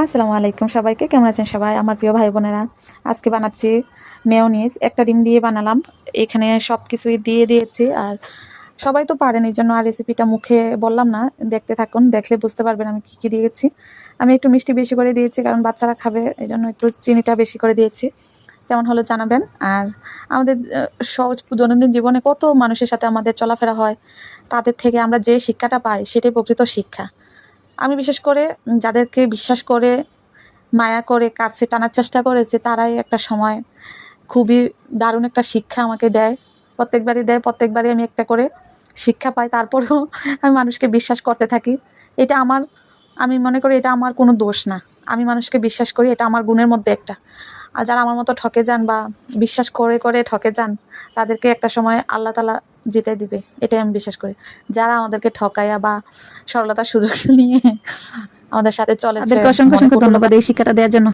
আসসালামু আলাইকুম সবাইকে, কেমন আছেন সবাই আমার প্রিয় ভাই বোনেরা? আজকে বানাচ্ছি মেয়োনিজ। একটা ডিম দিয়ে বানালাম, এখানে সব কিছুই দিয়ে দিয়েছি। আর সবাই তো পারেন, এই জন্য আর রেসিপিটা মুখে বললাম না, দেখতে থাকুন, দেখলে বুঝতে পারবেন আমি কি কি দিয়েছি। আমি একটু মিষ্টি বেশি করে দিয়েছি কারণ বাচ্চারা খাবে, এই জন্য একটু চিনিটা বেশি করে দিয়েছি। কেমন হলো জানাবেন। আর আমাদের সহজ দৈনন্দিন জীবনে কত মানুষের সাথে আমাদের চলাফেরা হয়, তাদের থেকে আমরা যে শিক্ষাটা পাই সেটাই প্রকৃত শিক্ষা। আমি বিশেষ করে যাদেরকে বিশ্বাস করে, মায়া করে কাছে টানার চেষ্টা করেছে, তারাই একটা সময় খুবই দারুণ একটা শিক্ষা আমাকে দেয়। প্রত্যেকবারই দেয়, প্রত্যেকবারই আমি একটা করে শিক্ষা পাই। তারপরেও আমি মানুষকে বিশ্বাস করতে থাকি। এটা আমার, আমি মনে করি এটা আমার কোনো দোষ না। আমি মানুষকে বিশ্বাস করি, এটা আমার গুণের মধ্যে একটা। আর যারা আমার মতো ঠকে যান বা বিশ্বাস করে করে ঠকে যান, তাদেরকে একটা সময় আল্লাহ তাআলা জিতে দিবে, এটাই আমি বিশ্বাস করি। যারা আমাদেরকে ঠকাইয়া বা সরলতার সুযোগ নিয়ে আমাদের সাথে চলেছে, তাদেরকে অসংখ্য মনে অসংখ্য কুটুলতা ধন্যবাদ এই শিক্ষাটা দেওয়ার জন্য।